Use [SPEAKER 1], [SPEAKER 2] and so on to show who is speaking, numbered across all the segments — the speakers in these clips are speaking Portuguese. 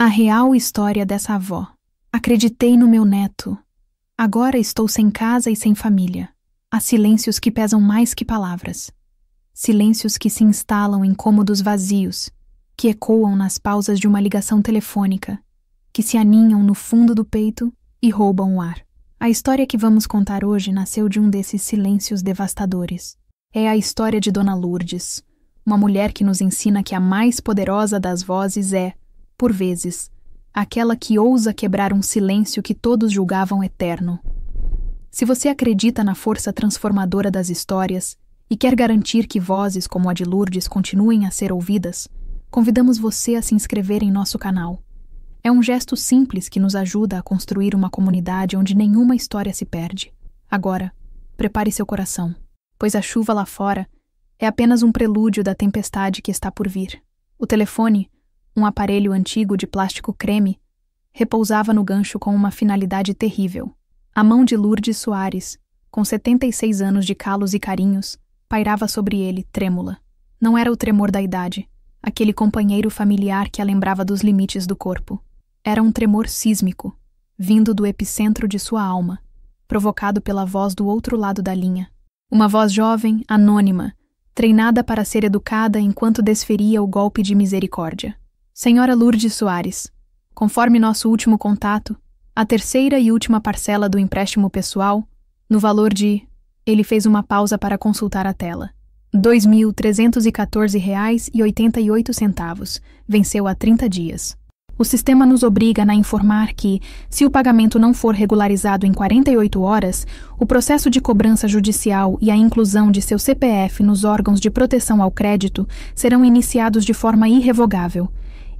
[SPEAKER 1] real história dessa avó. Acreditei no meu neto. Agora estou sem casa e sem família. Há silêncios que pesam mais que palavras. Silêncios que se instalam em cômodos vazios, que ecoam nas pausas de uma ligação telefônica, que se aninham no fundo do peito e roubam o ar. A história que vamos contar hoje nasceu de um desses silêncios devastadores. É a história de Dona Lourdes, uma mulher que nos ensina que a mais poderosa das vozes é, por vezes, aquela que ousa quebrar um silêncio que todos julgavam eterno. Se você acredita na força transformadora das histórias e quer garantir que vozes como a de Lourdes continuem a ser ouvidas, convidamos você a se inscrever em nosso canal. É um gesto simples que nos ajuda a construir uma comunidade onde nenhuma história se perde. Agora, prepare seu coração, pois a chuva lá fora é apenas um prelúdio da tempestade que está por vir. O telefone, um aparelho antigo de plástico creme, repousava no gancho com uma finalidade terrível. A mão de Lourdes Soares, com 76 anos de calos e carinhos, pairava sobre ele, trêmula. Não era o tremor da idade, aquele companheiro familiar que a lembrava dos limites do corpo. Era um tremor sísmico, vindo do epicentro de sua alma, provocado pela voz do outro lado da linha. Uma voz jovem, anônima, treinada para ser educada enquanto desferia o golpe de misericórdia. Senhora Lourdes Soares, conforme nosso último contato, a terceira e última parcela do empréstimo pessoal, no valor de... Ele fez uma pausa para consultar a tela. R$ 2.314,88, venceu há 30 dias. O sistema nos obriga a informar que, se o pagamento não for regularizado em 48 horas, o processo de cobrança judicial e a inclusão de seu CPF nos órgãos de proteção ao crédito serão iniciados de forma irrevogável.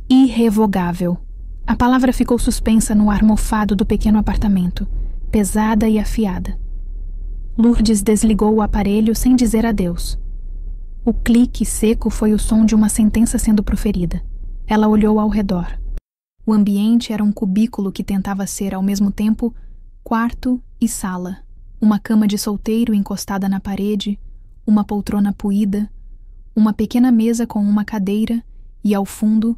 [SPEAKER 1] Irrevogável. A palavra ficou suspensa no ar mofado do pequeno apartamento, pesada e afiada. Lourdes desligou o aparelho sem dizer adeus. O clique seco foi o som de uma sentença sendo proferida. Ela olhou ao redor. O ambiente era um cubículo que tentava ser, ao mesmo tempo, quarto e sala. Uma cama de solteiro encostada na parede, uma poltrona puída, uma pequena mesa com uma cadeira e, ao fundo,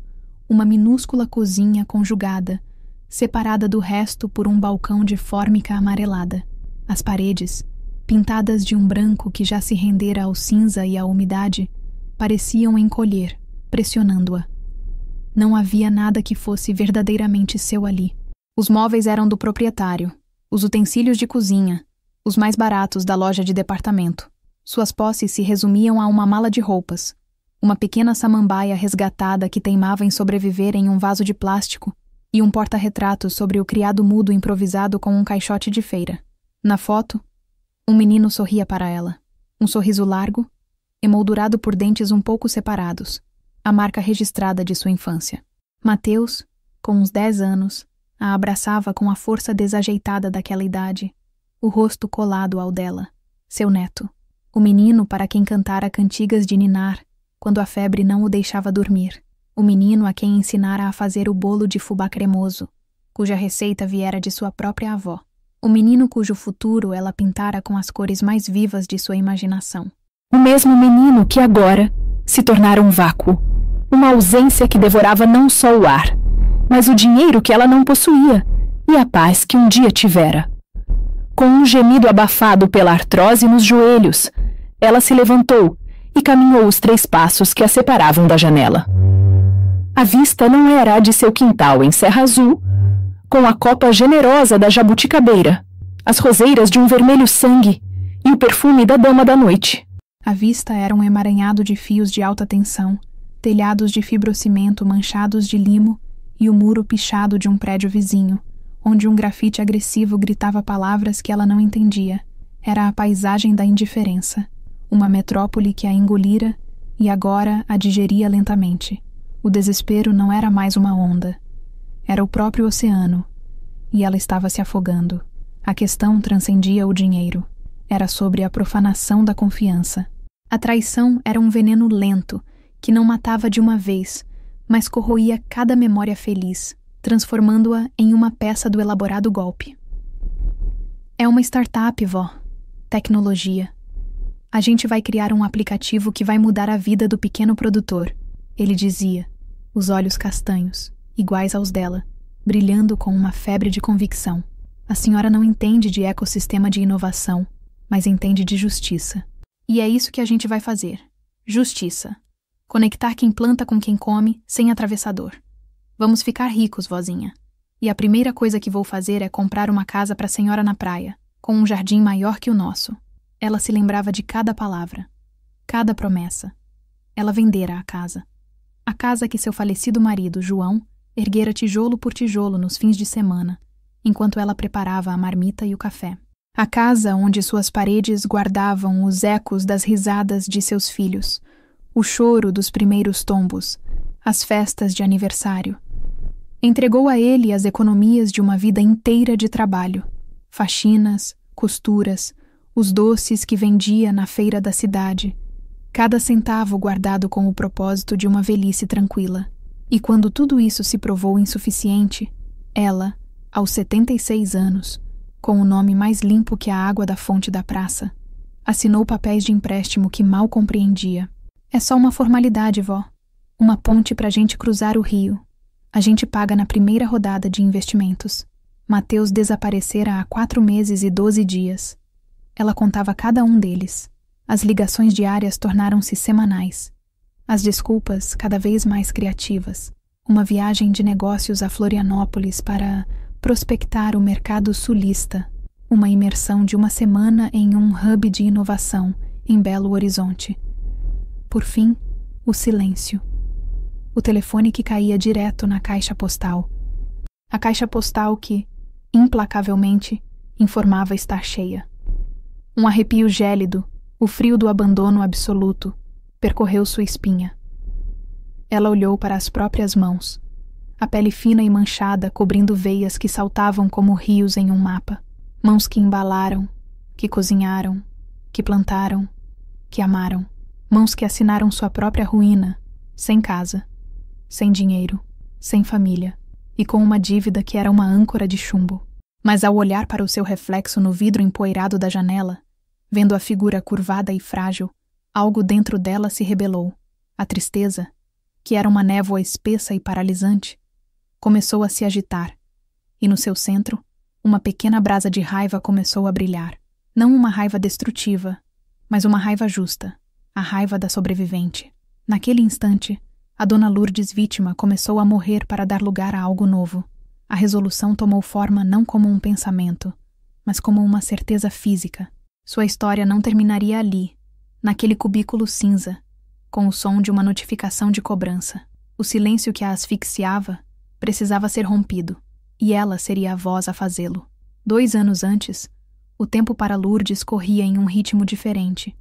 [SPEAKER 1] uma minúscula cozinha conjugada, separada do resto por um balcão de fórmica amarelada. As paredes, pintadas de um branco que já se rendera ao cinza e à umidade, pareciam encolher, pressionando-a. Não havia nada que fosse verdadeiramente seu ali. Os móveis eram do proprietário, os utensílios de cozinha, os mais baratos da loja de departamento. Suas posses se resumiam a uma mala de roupas, uma pequena samambaia resgatada que teimava em sobreviver em um vaso de plástico e um porta-retratos sobre o criado mudo improvisado com um caixote de feira. Na foto, um menino sorria para ela. Um sorriso largo, emoldurado por dentes um pouco separados, a marca registrada de sua infância. Mateus, com uns 10 anos, a abraçava com a força desajeitada daquela idade, o rosto colado ao dela, seu neto. O menino para quem cantara cantigas de ninar, quando a febre não o deixava dormir. O menino a quem ensinara a fazer o bolo de fubá cremoso, cuja receita viera de sua própria avó. O menino cujo futuro ela pintara com as cores mais vivas de sua imaginação. O mesmo menino que agora se tornara um vácuo, uma ausência que devorava não só o ar, mas o dinheiro que ela não possuía e a paz que um dia tivera. Com um gemido abafado pela artrose nos joelhos, ela se levantou e caminhou os 3 passos que a separavam da janela. A vista não era a de seu quintal em Serra Azul, com a copa generosa da jabuticabeira, as roseiras de um vermelho sangue e o perfume da dama da noite. A vista era um emaranhado de fios de alta tensão, telhados de fibrocimento manchados de limo e o muro pichado de um prédio vizinho, onde um grafite agressivo gritava palavras que ela não entendia. Era a paisagem da indiferença, uma metrópole que a engolira e agora a digeria lentamente. O desespero não era mais uma onda. Era o próprio oceano, e ela estava se afogando. A questão transcendia o dinheiro. Era sobre a profanação da confiança. A traição era um veneno lento, que não matava de uma vez, mas corroía cada memória feliz, transformando-a em uma peça do elaborado golpe. É uma startup, vó. Tecnologia. A gente vai criar um aplicativo que vai mudar a vida do pequeno produtor, ele dizia, os olhos castanhos, iguais aos dela, brilhando com uma febre de convicção. A senhora não entende de ecossistema de inovação, mas entende de justiça. E é isso que a gente vai fazer. Justiça. Conectar quem planta com quem come, sem atravessador. Vamos ficar ricos, vozinha. E a primeira coisa que vou fazer é comprar uma casa para a senhora na praia, com um jardim maior que o nosso. Ela se lembrava de cada palavra, cada promessa. Ela vendera a casa. A casa que seu falecido marido, João, erguera tijolo por tijolo nos fins de semana, enquanto ela preparava a marmita e o café. A casa onde suas paredes guardavam os ecos das risadas de seus filhos, o choro dos primeiros tombos, as festas de aniversário. Entregou a ele as economias de uma vida inteira de trabalho, faxinas, costuras, os doces que vendia na feira da cidade, cada centavo guardado com o propósito de uma velhice tranquila. E quando tudo isso se provou insuficiente, ela, aos 76 anos, com o nome mais limpo que a água da fonte da praça, assinou papéis de empréstimo que mal compreendia. É só uma formalidade, vó. Uma ponte pra gente cruzar o rio. A gente paga na primeira rodada de investimentos. Mateus desaparecera há 4 meses e 12 dias. Ela contava cada um deles. As ligações diárias tornaram-se semanais. As desculpas cada vez mais criativas. Uma viagem de negócios a Florianópolis para prospectar o mercado sulista. Uma imersão de uma semana em um hub de inovação em Belo Horizonte. Por fim, o silêncio. O telefone que caía direto na caixa postal. A caixa postal que, implacavelmente, informava estar cheia. Um arrepio gélido, o frio do abandono absoluto, percorreu sua espinha. Ela olhou para as próprias mãos, a pele fina e manchada cobrindo veias que saltavam como rios em um mapa. Mãos que embalaram, que cozinharam, que plantaram, que amaram. Mãos que assinaram sua própria ruína, sem casa, sem dinheiro, sem família, e com uma dívida que era uma âncora de chumbo. Mas ao olhar para o seu reflexo no vidro empoeirado da janela, vendo a figura curvada e frágil, algo dentro dela se rebelou. A tristeza, que era uma névoa espessa e paralisante, começou a se agitar, e no seu centro, uma pequena brasa de raiva começou a brilhar. Não uma raiva destrutiva, mas uma raiva justa, a raiva da sobrevivente. Naquele instante, a Dona Lourdes vítima começou a morrer para dar lugar a algo novo. A resolução tomou forma não como um pensamento, mas como uma certeza física. Sua história não terminaria ali, naquele cubículo cinza, com o som de uma notificação de cobrança. O silêncio que a asfixiava precisava ser rompido, e ela seria a voz a fazê-lo. 2 anos antes, o tempo para Lourdes corria em um ritmo diferente,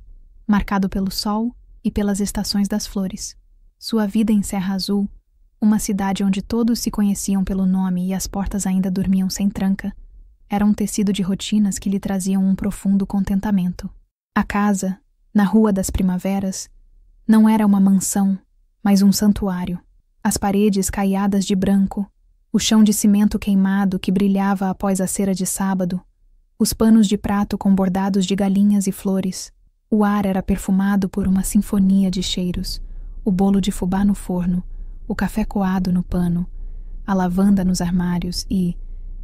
[SPEAKER 1] marcado pelo sol e pelas estações das flores. Sua vida em Serra Azul, uma cidade onde todos se conheciam pelo nome e as portas ainda dormiam sem tranca, era um tecido de rotinas que lhe traziam um profundo contentamento. A casa, na Rua das Primaveras, não era uma mansão, mas um santuário. As paredes caiadas de branco, o chão de cimento queimado que brilhava após a cera de sábado, os panos de prato com bordados de galinhas e flores. O ar era perfumado por uma sinfonia de cheiros, o bolo de fubá no forno, o café coado no pano, a lavanda nos armários e,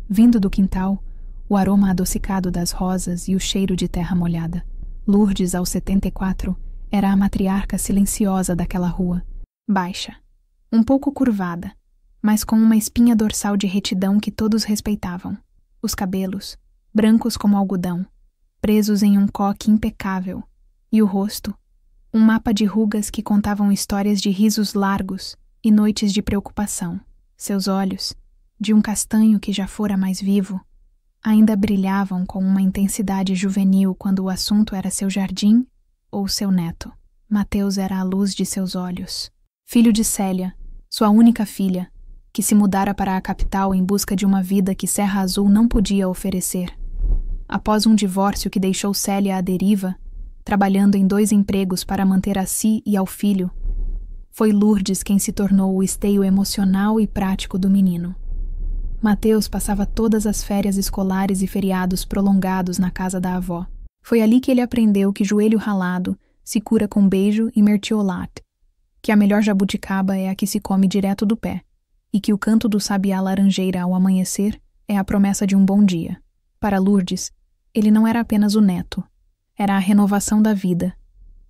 [SPEAKER 1] vindo do quintal, o aroma adocicado das rosas e o cheiro de terra molhada. Lourdes, aos 74, era a matriarca silenciosa daquela rua, baixa, um pouco curvada, mas com uma espinha dorsal de retidão que todos respeitavam. Os cabelos, brancos como algodão, presos em um coque impecável, e o rosto, um mapa de rugas que contavam histórias de risos largos e noites de preocupação. Seus olhos, de um castanho que já fora mais vivo, ainda brilhavam com uma intensidade juvenil quando o assunto era seu jardim ou seu neto. Mateus era a luz de seus olhos. Filho de Célia, sua única filha, que se mudara para a capital em busca de uma vida que Serra Azul não podia oferecer. Após um divórcio que deixou Célia à deriva, trabalhando em 2 empregos para manter a si e ao filho, foi Lourdes quem se tornou o esteio emocional e prático do menino. Mateus passava todas as férias escolares e feriados prolongados na casa da avó. Foi ali que ele aprendeu que joelho ralado se cura com beijo e mertiolate, que a melhor jabuticaba é a que se come direto do pé, e que o canto do sabiá laranjeira ao amanhecer é a promessa de um bom dia. Para Lourdes, ele não era apenas o neto, era a renovação da vida,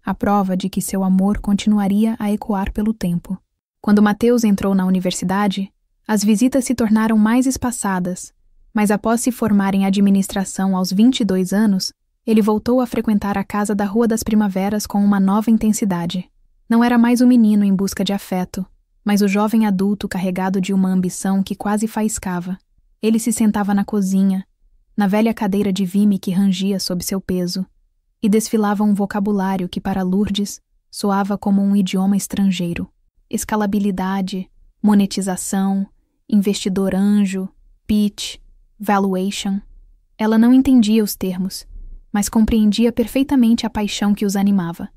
[SPEAKER 1] a prova de que seu amor continuaria a ecoar pelo tempo. Quando Mateus entrou na universidade, as visitas se tornaram mais espaçadas, mas após se formar em administração aos 22 anos, ele voltou a frequentar a casa da Rua das Primaveras com uma nova intensidade. Não era mais o menino em busca de afeto, mas o jovem adulto carregado de uma ambição que quase faiscava. Ele se sentava na cozinha, na velha cadeira de vime que rangia sob seu peso, e desfilava um vocabulário que para Lourdes soava como um idioma estrangeiro. Escalabilidade, monetização, investidor anjo, pitch, valuation. Ela não entendia os termos, mas compreendia perfeitamente a paixão que os animava.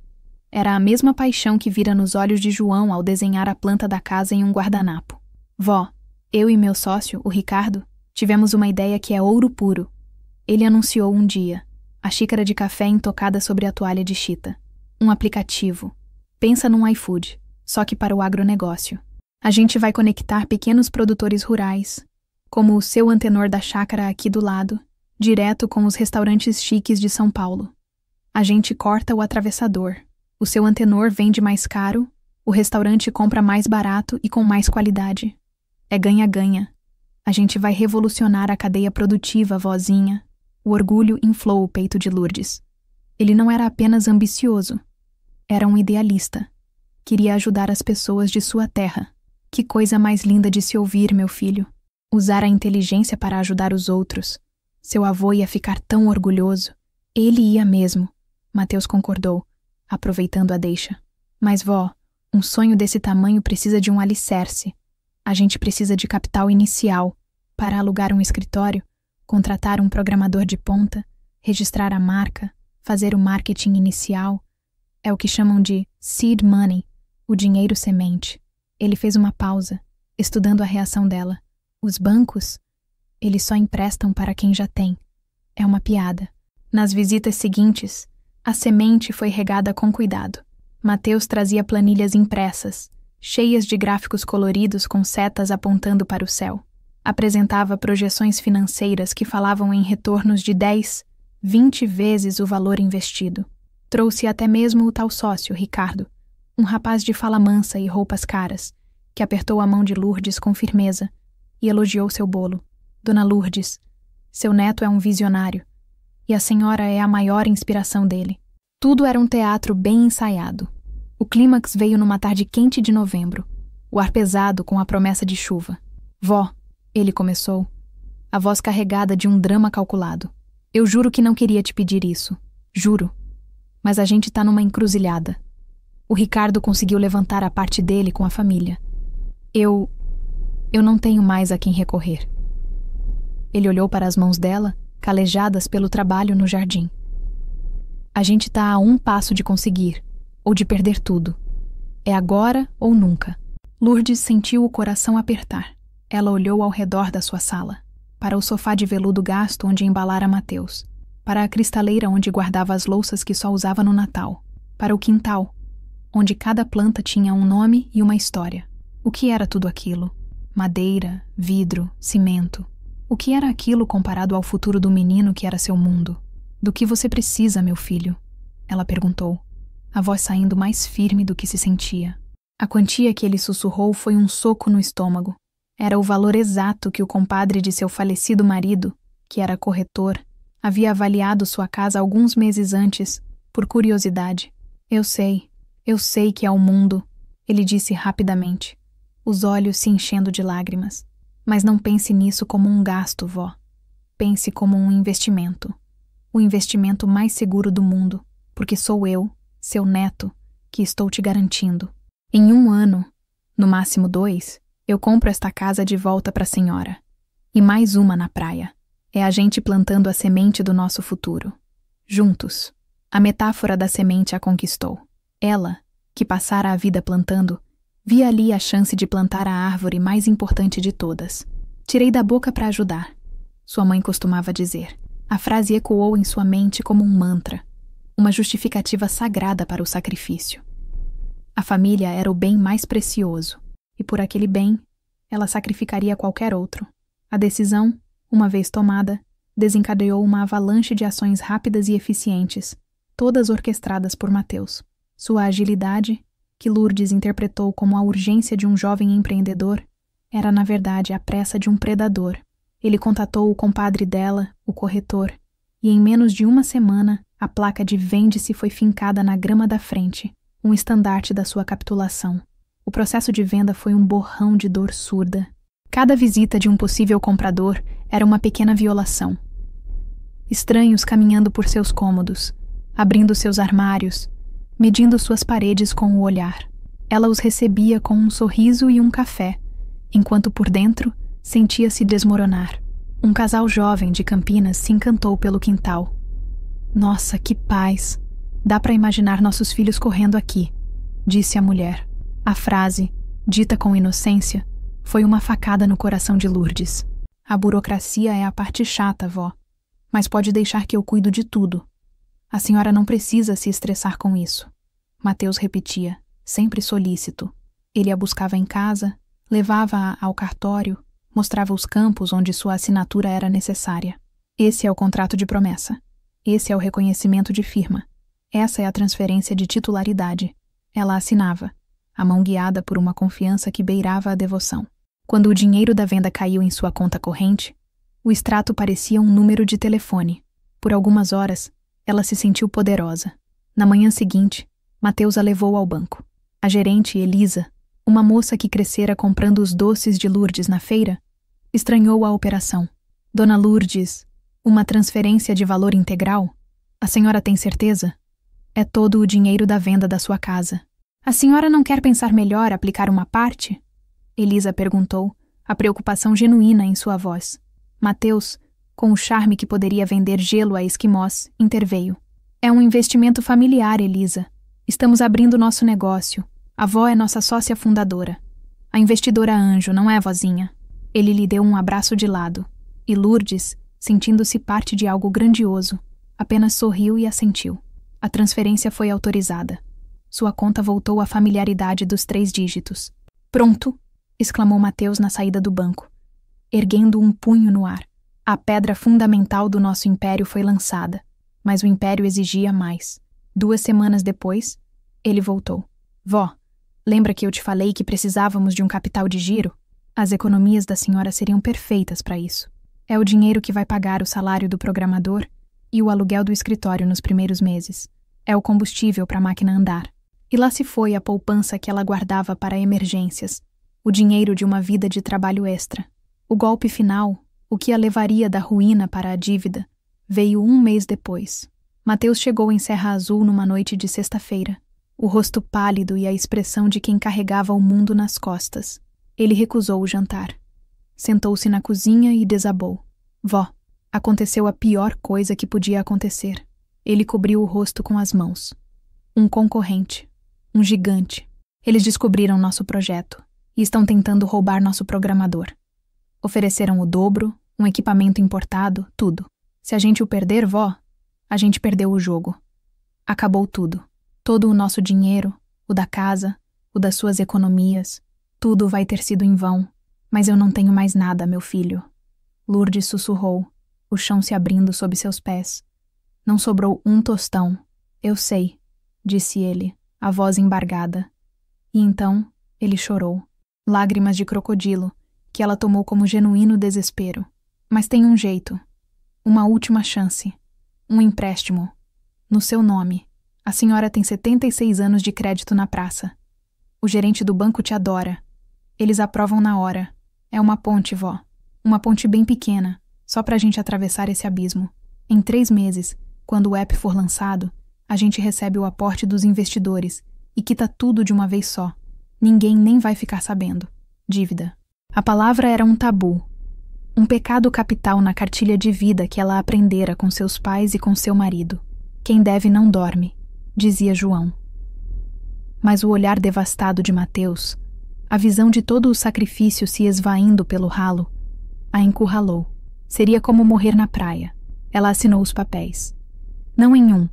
[SPEAKER 1] Era a mesma paixão que vira nos olhos de João ao desenhar a planta da casa em um guardanapo. Vó, eu e meu sócio, o Ricardo, tivemos uma ideia que é ouro puro. Ele anunciou um dia, a xícara de café intocada sobre a toalha de chita. Um aplicativo. Pensa num iFood, só que para o agronegócio. A gente vai conectar pequenos produtores rurais, como o seu Antenor da chácara aqui do lado, direto com os restaurantes chiques de São Paulo. A gente corta o atravessador. O seu Antenor vende mais caro, o restaurante compra mais barato e com mais qualidade. É ganha-ganha. A gente vai revolucionar a cadeia produtiva, vozinha. O orgulho inflou o peito de Lourdes. Ele não era apenas ambicioso. Era um idealista. Queria ajudar as pessoas de sua terra. Que coisa mais linda de se ouvir, meu filho. Usar a inteligência para ajudar os outros. Seu avô ia ficar tão orgulhoso. Ele ia mesmo. Mateus concordou, aproveitando a deixa. Mas, vó, um sonho desse tamanho precisa de um alicerce. A gente precisa de capital inicial para alugar um escritório, contratar um programador de ponta, registrar a marca, fazer o marketing inicial. É o que chamam de seed money, o dinheiro semente. Ele fez uma pausa, estudando a reação dela. Os bancos? Eles só emprestam para quem já tem. É uma piada. Nas visitas seguintes, a semente foi regada com cuidado. Mateus trazia planilhas impressas, cheias de gráficos coloridos com setas apontando para o céu. Apresentava projeções financeiras que falavam em retornos de 10, 20 vezes o valor investido. Trouxe até mesmo o tal sócio, Ricardo, um rapaz de fala mansa e roupas caras, que apertou a mão de Lourdes com firmeza e elogiou seu bolo. Dona Lourdes, seu neto é um visionário, e a senhora é a maior inspiração dele. Tudo era um teatro bem ensaiado. O clímax veio numa tarde quente de novembro, o ar pesado com a promessa de chuva. Vó, ele começou, a voz carregada de um drama calculado. Eu juro que não queria te pedir isso. Juro. Mas a gente tá numa encruzilhada. O Ricardo conseguiu levantar a parte dele com a família. Eu não tenho mais a quem recorrer. Ele olhou para as mãos dela, calejadas pelo trabalho no jardim. A gente tá a um passo de conseguir, ou de perder tudo. É agora ou nunca. Lourdes sentiu o coração apertar. Ela olhou ao redor da sua sala, para o sofá de veludo gasto onde embalara Mateus, para a cristaleira onde guardava as louças que só usava no Natal, para o quintal, onde cada planta tinha um nome e uma história. O que era tudo aquilo? Madeira, vidro, cimento. O que era aquilo comparado ao futuro do menino que era seu mundo? Do que você precisa, meu filho? Ela perguntou, a voz saindo mais firme do que se sentia. A quantia que ele sussurrou foi um soco no estômago. Era o valor exato que o compadre de seu falecido marido, que era corretor, havia avaliado sua casa alguns meses antes, por curiosidade. Eu sei que é o mundo, ele disse rapidamente, os olhos se enchendo de lágrimas. Mas não pense nisso como um gasto, vó. Pense como um investimento. O investimento mais seguro do mundo, porque sou eu, seu neto, que estou te garantindo. Em 1 ano, no máximo 2, eu compro esta casa de volta para a senhora. E mais uma na praia. É a gente plantando a semente do nosso futuro. Juntos. A metáfora da semente a conquistou. Ela, que passara a vida plantando, via ali a chance de plantar a árvore mais importante de todas. Tirei da boca para ajudar, sua mãe costumava dizer. A frase ecoou em sua mente como um mantra, uma justificativa sagrada para o sacrifício. A família era o bem mais precioso, e por aquele bem, Ela sacrificaria qualquer outro. A decisão, uma vez tomada, desencadeou uma avalanche de ações rápidas e eficientes, todas orquestradas por Mateus. Sua agilidade, que Lourdes interpretou como a urgência de um jovem empreendedor, era na verdade a pressa de um predador. Ele contatou o compadre dela, o corretor, e em menos de uma semana a placa de vende-se foi fincada na grama da frente, um estandarte da sua capitulação. O processo de venda foi um borrão de dor surda. Cada visita de um possível comprador era uma pequena violação. Estranhos caminhando por seus cômodos, abrindo seus armários, medindo suas paredes com o olhar. Ela os recebia com um sorriso e um café, enquanto por dentro sentia-se desmoronar. Um casal jovem de Campinas se encantou pelo quintal. Nossa, que paz! Dá para imaginar nossos filhos correndo aqui, disse a mulher. A frase, dita com inocência, foi uma facada no coração de Lourdes. A burocracia é a parte chata, vó, mas pode deixar que eu cuido de tudo. A senhora não precisa se estressar com isso. Mateus repetia, sempre solícito. Ele a buscava em casa, levava-a ao cartório, mostrava os campos onde sua assinatura era necessária. Esse é o contrato de promessa. Esse é o reconhecimento de firma. Essa é a transferência de titularidade. Ela assinava, a mão guiada por uma confiança que beirava a devoção. Quando o dinheiro da venda caiu em sua conta corrente, o extrato parecia um número de telefone. Por algumas horas, ela se sentiu poderosa. Na manhã seguinte, Mateus a levou ao banco. A gerente, Elisa, uma moça que crescera comprando os doces de Lourdes na feira, estranhou a operação. Dona Lourdes, uma transferência de valor integral? A senhora tem certeza? É todo o dinheiro da venda da sua casa. A senhora não quer pensar melhor aplicar uma parte? Elisa perguntou, a preocupação genuína em sua voz. Mateus, com o charme que poderia vender gelo a esquimós, interveio. É um investimento familiar, Elisa. Estamos abrindo nosso negócio. A avó é nossa sócia fundadora. A investidora anjo, não é, vozinha? Ele lhe deu um abraço de lado. E Lourdes, sentindo-se parte de algo grandioso, apenas sorriu e assentiu. A transferência foi autorizada. Sua conta voltou à familiaridade dos 3 dígitos. Pronto! Exclamou Mateus na saída do banco, erguendo um punho no ar. A pedra fundamental do nosso império foi lançada, mas o império exigia mais. 2 semanas depois, ele voltou. Vó, lembra que eu te falei que precisávamos de um capital de giro? As economias da senhora seriam perfeitas para isso. É o dinheiro que vai pagar o salário do programador e o aluguel do escritório nos primeiros meses. É o combustível para a máquina andar. E lá se foi a poupança que ela guardava para emergências, o dinheiro de uma vida de trabalho extra. O golpe final, o que a levaria da ruína para a dívida, veio 1 mês depois. Mateus chegou em Serra Azul numa noite de sexta-feira, o rosto pálido e a expressão de quem carregava o mundo nas costas. Ele recusou o jantar. Sentou-se na cozinha e desabou. Vó, aconteceu a pior coisa que podia acontecer. Ele cobriu o rosto com as mãos. Um concorrente. Um gigante. Eles descobriram nosso projeto e estão tentando roubar nosso programador. Ofereceram o dobro, um equipamento importado, tudo. Se a gente o perder, vó, a gente perdeu o jogo. Acabou tudo. Todo o nosso dinheiro, o da casa, o das suas economias, tudo vai ter sido em vão. Mas eu não tenho mais nada, meu filho. Lourdes sussurrou, o chão se abrindo sob seus pés. Não sobrou um tostão. Eu sei, disse ele, a voz embargada. E então ele chorou. Lágrimas de crocodilo, que ela tomou como genuíno desespero. Mas tem um jeito. Uma última chance. Um empréstimo. No seu nome. A senhora tem 76 anos de crédito na praça. O gerente do banco te adora. Eles aprovam na hora. É uma ponte, vó. Uma ponte bem pequena, só pra gente atravessar esse abismo. Em 3 meses, quando o app for lançado, a gente recebe o aporte dos investidores e quita tudo de uma vez só. Ninguém nem vai ficar sabendo. Dívida. A palavra era um tabu. Um pecado capital na cartilha de vida que ela aprendera com seus pais e com seu marido. Quem deve não dorme, dizia João. Mas o olhar devastado de Mateus, a visão de todo o sacrifício se esvaindo pelo ralo, a encurralou. Seria como morrer na praia. Ela assinou os papéis. Não em um,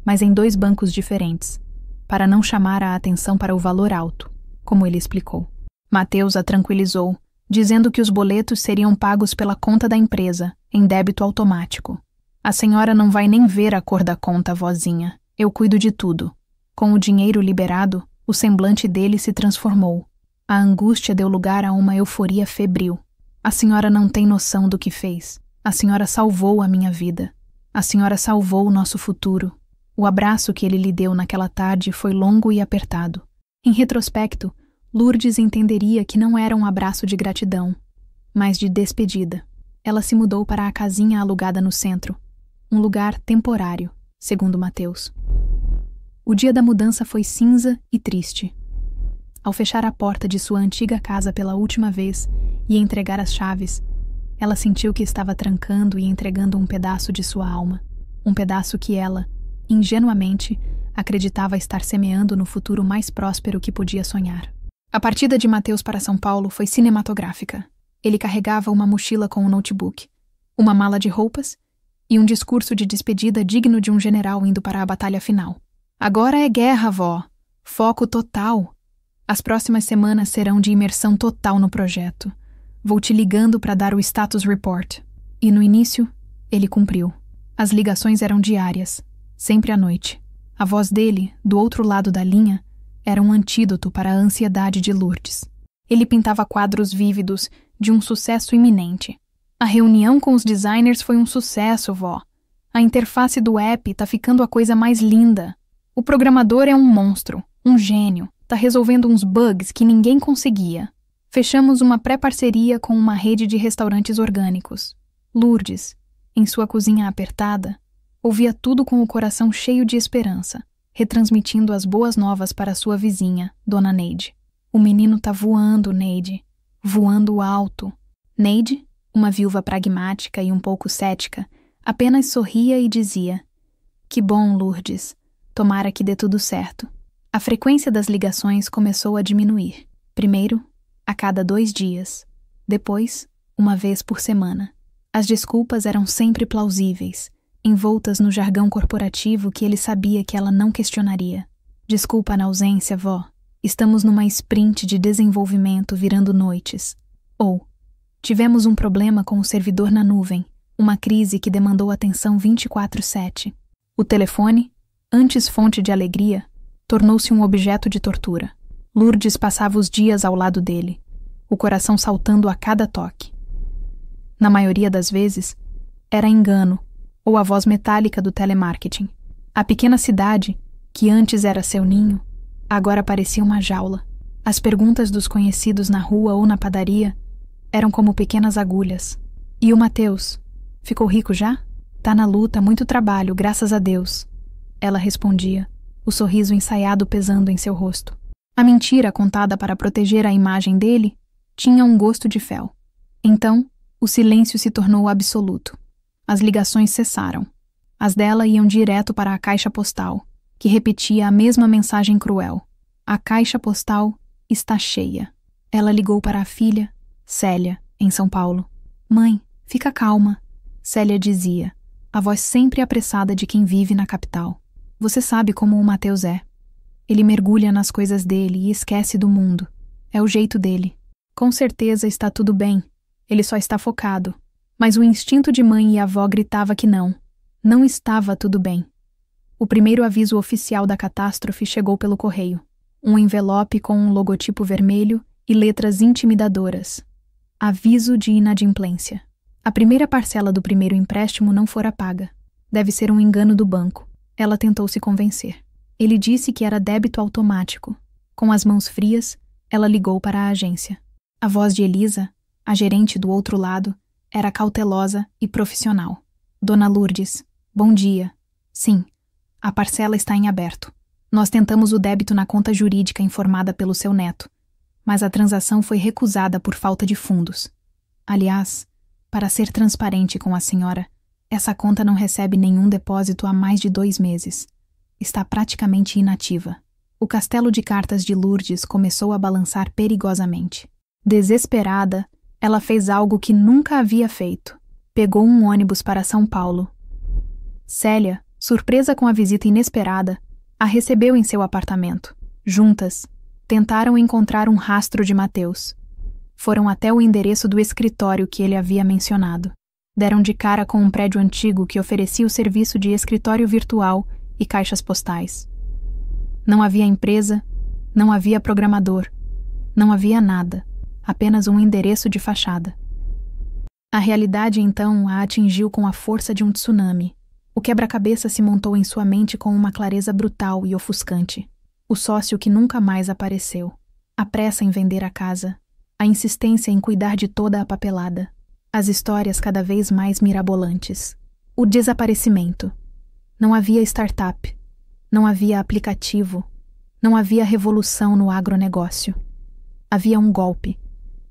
[SPEAKER 1] mas em 2 bancos diferentes, para não chamar a atenção para o valor alto, como ele explicou. Mateus a tranquilizou, dizendo que os boletos seriam pagos pela conta da empresa, em débito automático. A senhora não vai nem ver a cor da conta, vozinha. Eu cuido de tudo. Com o dinheiro liberado, o semblante dele se transformou. A angústia deu lugar a uma euforia febril. A senhora não tem noção do que fez. A senhora salvou a minha vida. A senhora salvou o nosso futuro. O abraço que ele lhe deu naquela tarde foi longo e apertado. Em retrospecto, Lourdes entenderia que não era um abraço de gratidão, mas de despedida. Ela se mudou para a casinha alugada no centro, um lugar temporário, segundo Mateus. O dia da mudança foi cinza e triste. Ao fechar a porta de sua antiga casa pela última vez e entregar as chaves, ela sentiu que estava trancando e entregando um pedaço de sua alma, um pedaço que ela, ingenuamente, acreditava estar semeando no futuro mais próspero que podia sonhar. A partida de Mateus para São Paulo foi cinematográfica. Ele carregava uma mochila com um notebook, uma mala de roupas e um discurso de despedida digno de um general indo para a batalha final. Agora é guerra, vó. Foco total. As próximas semanas serão de imersão total no projeto. Vou te ligando para dar o status report. E no início, ele cumpriu. As ligações eram diárias, sempre à noite. A voz dele, do outro lado da linha, era um antídoto para a ansiedade de Lourdes. Ele pintava quadros vívidos de um sucesso iminente. A reunião com os designers foi um sucesso, vó. A interface do app tá ficando a coisa mais linda. O programador é um monstro, um gênio. Tá resolvendo uns bugs que ninguém conseguia. Fechamos uma pré-parceria com uma rede de restaurantes orgânicos. Lourdes, em sua cozinha apertada, ouvia tudo com o coração cheio de esperança, retransmitindo as boas novas para sua vizinha, Dona Neide. O menino tá voando, Neide. Voando alto. Neide, uma viúva pragmática e um pouco cética, apenas sorria e dizia: "Que bom, Lourdes. Tomara que dê tudo certo." A frequência das ligações começou a diminuir. Primeiro, a cada 2 dias. Depois, uma vez por semana. As desculpas eram sempre plausíveis, envoltas no jargão corporativo que ele sabia que ela não questionaria. "Desculpa na ausência, vó. Estamos numa sprint de desenvolvimento virando noites." Ou, "Tivemos um problema com o servidor na nuvem, uma crise que demandou atenção 24/7. O telefone, antes fonte de alegria, tornou-se um objeto de tortura. Lourdes passava os dias ao lado dele, o coração saltando a cada toque. Na maioria das vezes, era engano ou a voz metálica do telemarketing. A pequena cidade, que antes era seu ninho, agora parecia uma jaula. As perguntas dos conhecidos na rua ou na padaria eram como pequenas agulhas. "E o Mateus? Ficou rico já? Tá na luta, muito trabalho, graças a Deus." Ela respondia, o sorriso ensaiado pesando em seu rosto. A mentira contada para proteger a imagem dele tinha um gosto de fel. Então, o silêncio se tornou absoluto. As ligações cessaram. As dela iam direto para a caixa postal, que repetia a mesma mensagem cruel. "A caixa postal está cheia." Ela ligou para a filha, Célia, em São Paulo. "Mãe, fica calma." Célia dizia, a voz sempre apressada de quem vive na capital. "Você sabe como o Mateus é. Ele mergulha nas coisas dele e esquece do mundo. É o jeito dele. Com certeza está tudo bem. Ele só está focado." Mas o instinto de mãe e avó gritava que não. Não estava tudo bem. O primeiro aviso oficial da catástrofe chegou pelo correio. Um envelope com um logotipo vermelho e letras intimidadoras. Aviso de inadimplência. A primeira parcela do primeiro empréstimo não fora paga. Deve ser um engano do banco. Ela tentou se convencer. Ele disse que era débito automático. Com as mãos frias, ela ligou para a agência. A voz de Elisa, a gerente do outro lado, era cautelosa e profissional. "Dona Lourdes, bom dia. Sim, a parcela está em aberto. Nós tentamos o débito na conta jurídica informada pelo seu neto, mas a transação foi recusada por falta de fundos. Aliás, para ser transparente com a senhora, essa conta não recebe nenhum depósito há mais de 2 meses. Está praticamente inativa." O castelo de cartas de Lourdes começou a balançar perigosamente. Desesperada, ela fez algo que nunca havia feito. Pegou um ônibus para São Paulo. Célia, surpresa com a visita inesperada, a recebeu em seu apartamento. Juntas, tentaram encontrar um rastro de Mateus. Foram até o endereço do escritório que ele havia mencionado. Deram de cara com um prédio antigo que oferecia o serviço de escritório virtual e caixas postais. Não havia empresa, não havia programador, não havia nada, apenas um endereço de fachada. A realidade então a atingiu com a força de um tsunami. O quebra-cabeça se montou em sua mente com uma clareza brutal e ofuscante. O sócio que nunca mais apareceu. A pressa em vender a casa. A insistência em cuidar de toda a papelada. As histórias cada vez mais mirabolantes. O desaparecimento. Não havia startup. Não havia aplicativo. Não havia revolução no agronegócio. Havia um golpe.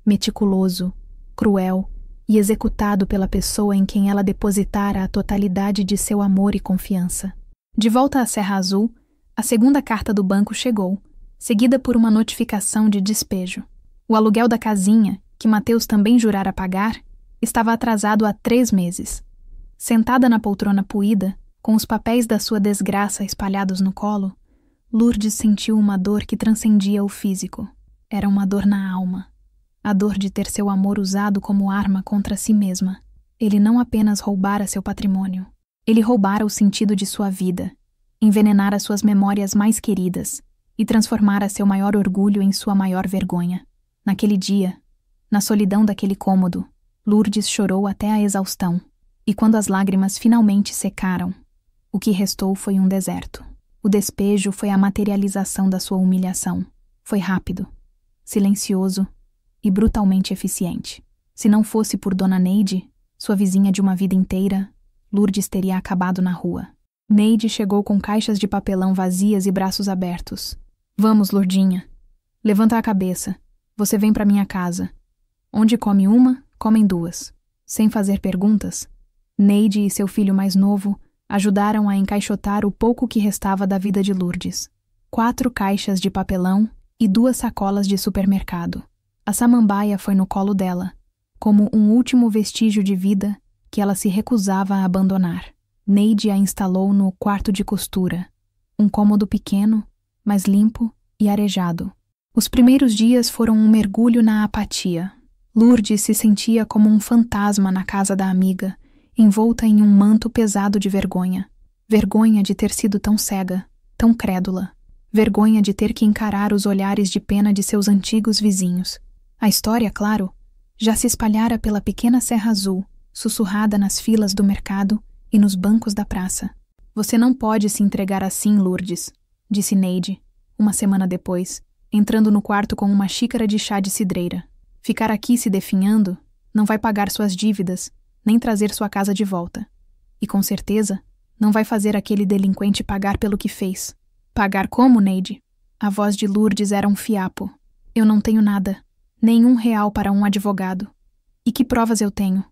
[SPEAKER 1] Meticuloso, cruel e executado pela pessoa em quem ela depositara a totalidade de seu amor e confiança. De volta à Serra Azul, a segunda carta do banco chegou, seguida por uma notificação de despejo. O aluguel da casinha, que Mateus também jurara pagar, estava atrasado há 3 meses. Sentada na poltrona puída, com os papéis da sua desgraça espalhados no colo, Lourdes sentiu uma dor que transcendia o físico. Era uma dor na alma. A dor de ter seu amor usado como arma contra si mesma. Ele não apenas roubara seu patrimônio. Ele roubara o sentido de sua vida, envenenara suas memórias mais queridas e transformara seu maior orgulho em sua maior vergonha. Naquele dia, na solidão daquele cômodo, Lourdes chorou até a exaustão. E quando as lágrimas finalmente secaram, o que restou foi um deserto. O despejo foi a materialização da sua humilhação. Foi rápido, silencioso e brutalmente eficiente. Se não fosse por Dona Neide, sua vizinha de uma vida inteira, Lourdes teria acabado na rua. Neide chegou com caixas de papelão vazias e braços abertos. Vamos, Lourdinha. Levanta a cabeça. Você vem para minha casa. Onde come uma, comem 2. Sem fazer perguntas, Neide e seu filho mais novo ajudaram a encaixotar o pouco que restava da vida de Lourdes. 4 caixas de papelão e 2 sacolas de supermercado. A samambaia foi no colo dela, como um último vestígio de vida que ela se recusava a abandonar. Neide a instalou no quarto de costura, um cômodo pequeno, mas limpo e arejado. Os primeiros dias foram um mergulho na apatia. Lourdes se sentia como um fantasma na casa da amiga, envolta em um manto pesado de vergonha. Vergonha de ter sido tão cega, tão crédula. Vergonha de ter que encarar os olhares de pena de seus antigos vizinhos. A história, claro, já se espalhara pela pequena Serra Azul, sussurrada nas filas do mercado e nos bancos da praça. Você não pode se entregar assim, Lourdes, disse Neide, uma semana depois, entrando no quarto com uma xícara de chá de cidreira. Ficar aqui se definhando não vai pagar suas dívidas, nem trazer sua casa de volta. E com certeza, não vai fazer aquele delinquente pagar pelo que fez. Pagar como, Neide? A voz de Lourdes era um fiapo. Eu não tenho nada. Nem R$1 para um advogado. E que provas eu tenho?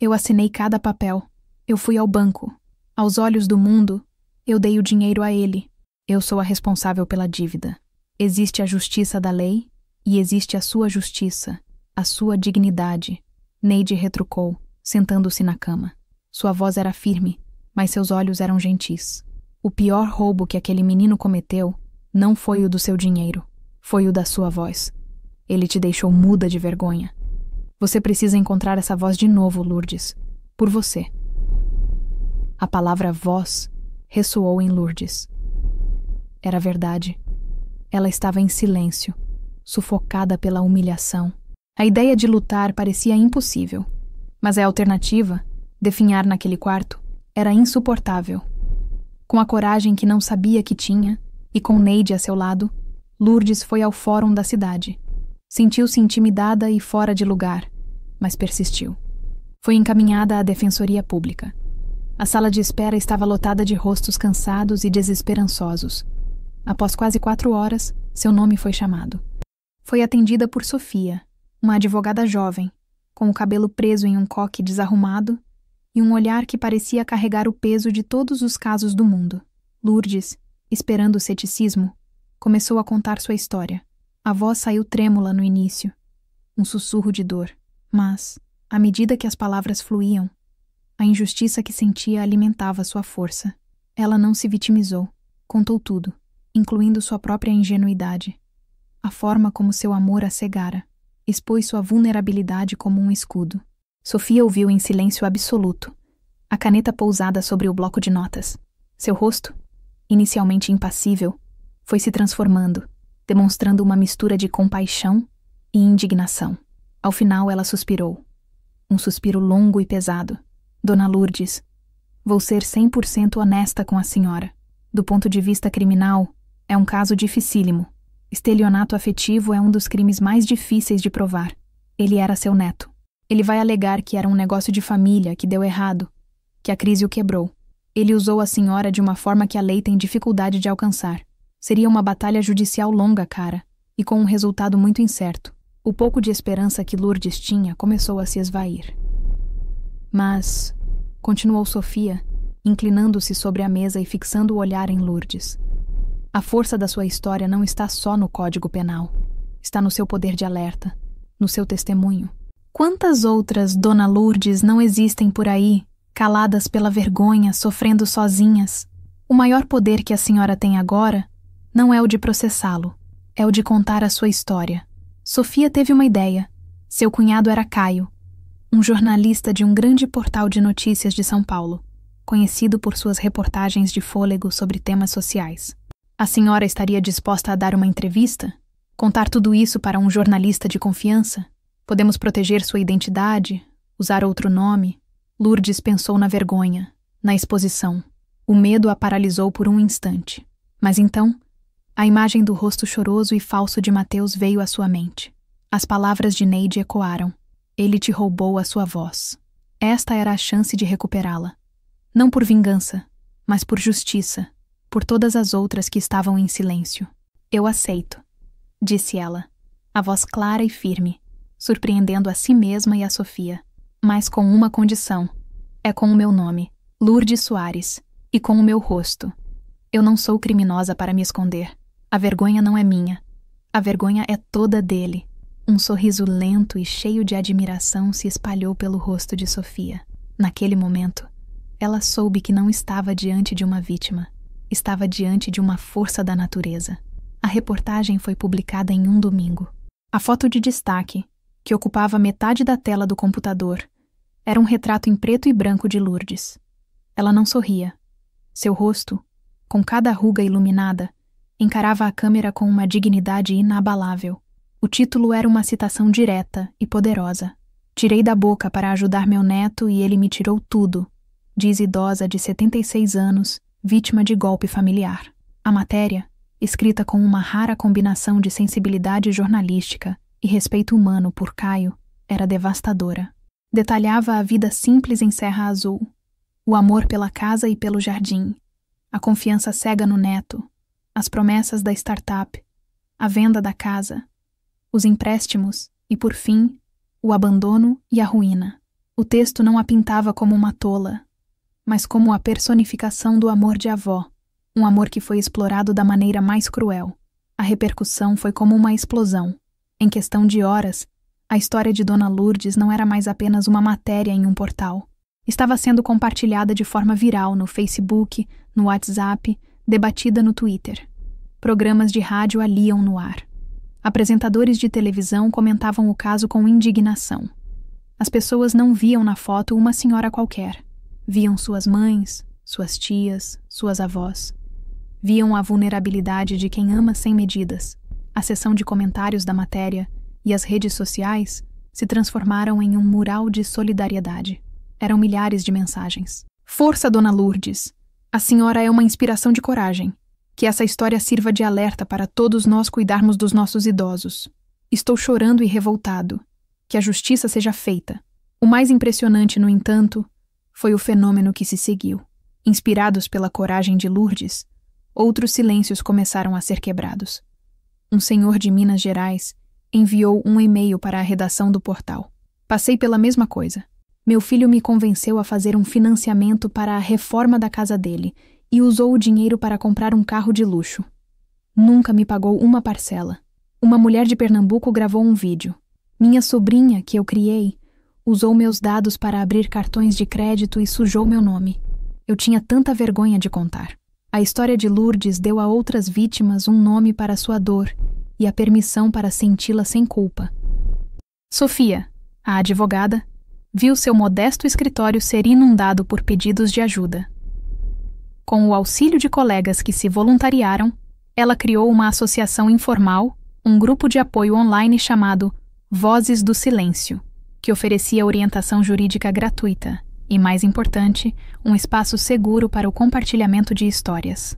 [SPEAKER 1] Eu assinei cada papel. Eu fui ao banco. Aos olhos do mundo, eu dei o dinheiro a ele. Eu sou a responsável pela dívida. Existe a justiça da lei e existe a sua justiça, a sua dignidade. Neide retrucou, sentando-se na cama. Sua voz era firme, mas seus olhos eram gentis. O pior roubo que aquele menino cometeu não foi o do seu dinheiro, foi o da sua voz. Ele te deixou muda de vergonha. Você precisa encontrar essa voz de novo, Lourdes. Por você. A palavra voz ressoou em Lourdes. Era verdade. Ela estava em silêncio, sufocada pela humilhação. A ideia de lutar parecia impossível, mas a alternativa, definhar naquele quarto, era insuportável. Com a coragem que não sabia que tinha, e com Neide a seu lado, Lourdes foi ao fórum da cidade. Sentiu-se intimidada e fora de lugar, mas persistiu. Foi encaminhada à Defensoria Pública. A sala de espera estava lotada de rostos cansados e desesperançosos. Após quase 4 horas, seu nome foi chamado. Foi atendida por Sofia, uma advogada jovem, com o cabelo preso em um coque desarrumado e um olhar que parecia carregar o peso de todos os casos do mundo. Lourdes, esperando o ceticismo, começou a contar sua história. A voz saiu trêmula no início, um sussurro de dor, mas, à medida que as palavras fluíam, a injustiça que sentia alimentava sua força. Ela não se vitimizou, contou tudo, incluindo sua própria ingenuidade, a forma como seu amor a cegara. expôs sua vulnerabilidade como um escudo. Sofia ouviu em silêncio absoluto, a caneta pousada sobre o bloco de notas. Seu rosto, inicialmente impassível, foi se transformando, demonstrando uma mistura de compaixão e indignação. Ao final, ela suspirou. Um suspiro longo e pesado. Dona Lourdes, vou ser 100% honesta com a senhora. Do ponto de vista criminal, é um caso dificílimo. Estelionato afetivo é um dos crimes mais difíceis de provar. Ele era seu neto. Ele vai alegar que era um negócio de família que deu errado, que a crise o quebrou. Ele usou a senhora de uma forma que a lei tem dificuldade de alcançar. Seria uma batalha judicial longa, cara, e com um resultado muito incerto. O pouco de esperança que Lourdes tinha começou a se esvair. Mas, continuou Sofia, inclinando-se sobre a mesa e fixando o olhar em Lourdes, a força da sua história não está só no Código Penal. Está no seu poder de alerta, no seu testemunho. Quantas outras Dona Lourdes não existem por aí, caladas pela vergonha, sofrendo sozinhas? O maior poder que a senhora tem agora não é o de processá-lo, é o de contar a sua história. Sofia teve uma ideia. Seu cunhado era Caio, um jornalista de um grande portal de notícias de São Paulo, conhecido por suas reportagens de fôlego sobre temas sociais. A senhora estaria disposta a dar uma entrevista? Contar tudo isso para um jornalista de confiança? Podemos proteger sua identidade? Usar outro nome? Lourdes pensou na vergonha, na exposição. O medo a paralisou por um instante. Mas então, a imagem do rosto choroso e falso de Mateus veio à sua mente. As palavras de Neide ecoaram. Ele te roubou a sua voz. Esta era a chance de recuperá-la. Não por vingança, mas por justiça, por todas as outras que estavam em silêncio. Eu aceito, disse ela, a voz clara e firme, surpreendendo a si mesma e a Sofia, mas com uma condição. É com o meu nome, Lourdes Soares, e com o meu rosto. Eu não sou criminosa para me esconder. A vergonha não é minha. A vergonha é toda dele. Um sorriso lento e cheio de admiração se espalhou pelo rosto de Sofia. Naquele momento, ela soube que não estava diante de uma vítima. Estava diante de uma força da natureza. A reportagem foi publicada em um domingo. A foto de destaque, que ocupava metade da tela do computador, era um retrato em preto e branco de Lourdes. Ela não sorria. Seu rosto, com cada ruga iluminada, encarava a câmera com uma dignidade inabalável. O título era uma citação direta e poderosa. Tirei da boca para ajudar meu neto e ele me tirou tudo, diz idosa de 76 anos, vítima de golpe familiar. A matéria, escrita com uma rara combinação de sensibilidade jornalística e respeito humano por Caio, era devastadora. Detalhava a vida simples em Serra Azul, o amor pela casa e pelo jardim, a confiança cega no neto, as promessas da startup, a venda da casa, os empréstimos e, por fim, o abandono e a ruína. O texto não a pintava como uma tola, mas como a personificação do amor de avó, um amor que foi explorado da maneira mais cruel. A repercussão foi como uma explosão. Em questão de horas, a história de Dona Lourdes não era mais apenas uma matéria em um portal. Estava sendo compartilhada de forma viral no Facebook, no WhatsApp, debatida no Twitter. Programas de rádio a liam no ar. Apresentadores de televisão comentavam o caso com indignação. As pessoas não viam na foto uma senhora qualquer. Viam suas mães, suas tias, suas avós. Viam a vulnerabilidade de quem ama sem medidas. A seção de comentários da matéria e as redes sociais se transformaram em um mural de solidariedade. Eram milhares de mensagens. Força, Dona Lourdes! A senhora é uma inspiração de coragem. Que essa história sirva de alerta para todos nós cuidarmos dos nossos idosos. Estou chorando e revoltado. Que a justiça seja feita. O mais impressionante, no entanto, foi o fenômeno que se seguiu. Inspirados pela coragem de Lourdes, outros silêncios começaram a ser quebrados. Um senhor de Minas Gerais enviou um e-mail para a redação do portal. Passei pela mesma coisa. Meu filho me convenceu a fazer um financiamento para a reforma da casa dele e usou o dinheiro para comprar um carro de luxo. Nunca me pagou uma parcela. Uma mulher de Pernambuco gravou um vídeo. Minha sobrinha, que eu criei, usou meus dados para abrir cartões de crédito e sujou meu nome. Eu tinha tanta vergonha de contar. A história de Lourdes deu a outras vítimas um nome para sua dor e a permissão para senti-la sem culpa. Sofia, a advogada, viu seu modesto escritório ser inundado por pedidos de ajuda. Com o auxílio de colegas que se voluntariaram, ela criou uma associação informal, um grupo de apoio online chamado Vozes do Silêncio, que oferecia orientação jurídica gratuita e, mais importante, um espaço seguro para o compartilhamento de histórias.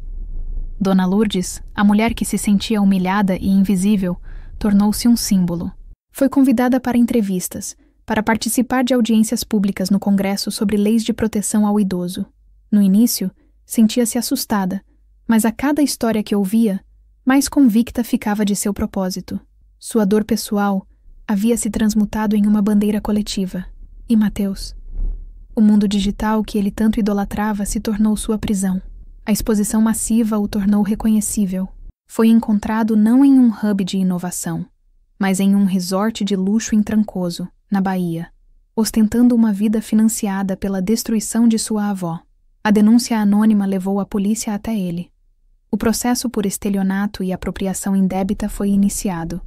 [SPEAKER 1] Dona Lourdes, a mulher que se sentia humilhada e invisível, tornou-se um símbolo. Foi convidada para entrevistas, para participar de audiências públicas no Congresso sobre leis de proteção ao idoso. No início, sentia-se assustada, mas a cada história que ouvia, mais convicta ficava de seu propósito. Sua dor pessoal havia se transmutado em uma bandeira coletiva. E Mateus? O mundo digital que ele tanto idolatrava se tornou sua prisão. A exposição massiva o tornou reconhecível. Foi encontrado não em um hub de inovação, mas em um resort de luxo em Trancoso, na Bahia, ostentando uma vida financiada pela destruição de sua avó. A denúncia anônima levou a polícia até ele. O processo por estelionato e apropriação indébita foi iniciado.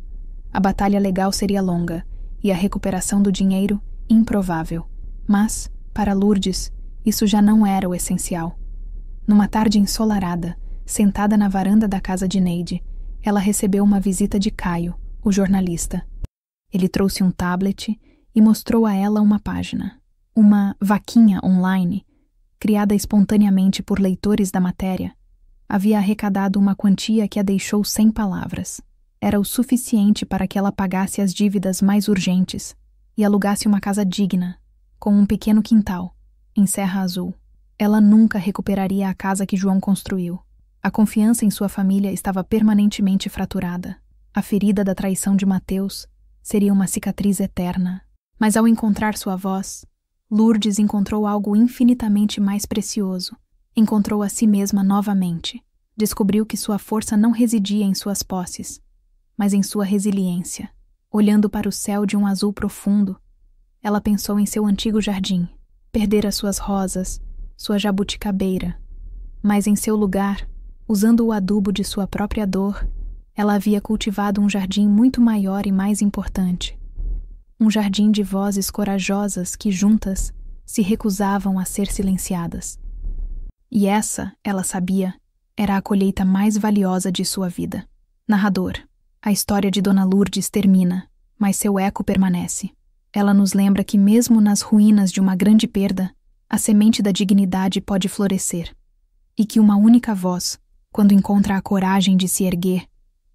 [SPEAKER 1] A batalha legal seria longa e a recuperação do dinheiro improvável. Mas, para Lourdes, isso já não era o essencial. Numa tarde ensolarada, sentada na varanda da casa de Neide, ela recebeu uma visita de Caio, o jornalista. Ele trouxe um tablet e mostrou a ela uma página. Uma vaquinha online, criada espontaneamente por leitores da matéria, havia arrecadado uma quantia que a deixou sem palavras. Era o suficiente para que ela pagasse as dívidas mais urgentes e alugasse uma casa digna, com um pequeno quintal, em Serra Azul. Ela nunca recuperaria a casa que João construiu. A confiança em sua família estava permanentemente fraturada. A ferida da traição de Mateus seria uma cicatriz eterna. Mas ao encontrar sua voz, Lourdes encontrou algo infinitamente mais precioso. Encontrou a si mesma novamente. Descobriu que sua força não residia em suas posses, mas em sua resiliência. Olhando para o céu de um azul profundo, ela pensou em seu antigo jardim. Perdera suas rosas, sua jabuticabeira. Mas em seu lugar, usando o adubo de sua própria dor, ela havia cultivado um jardim muito maior e mais importante. Um jardim de vozes corajosas que, juntas, se recusavam a ser silenciadas. E essa, ela sabia, era a colheita mais valiosa de sua vida. Narrador. A história de Dona Lourdes termina, mas seu eco permanece. Ela nos lembra que mesmo nas ruínas de uma grande perda, a semente da dignidade pode florescer. E que uma única voz, quando encontra a coragem de se erguer,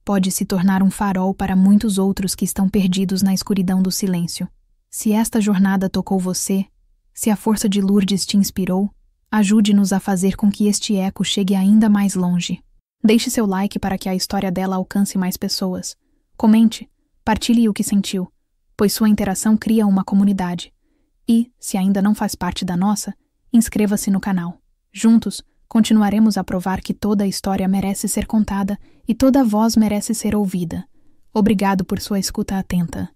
[SPEAKER 1] pode se tornar um farol para muitos outros que estão perdidos na escuridão do silêncio. Se esta jornada tocou você, se a força de Lourdes te inspirou, ajude-nos a fazer com que este eco chegue ainda mais longe. Deixe seu like para que a história dela alcance mais pessoas. Comente, partilhe o que sentiu, pois sua interação cria uma comunidade. E, se ainda não faz parte da nossa, inscreva-se no canal. Juntos, continuaremos a provar que toda história merece ser contada e toda voz merece ser ouvida. Obrigado por sua escuta atenta.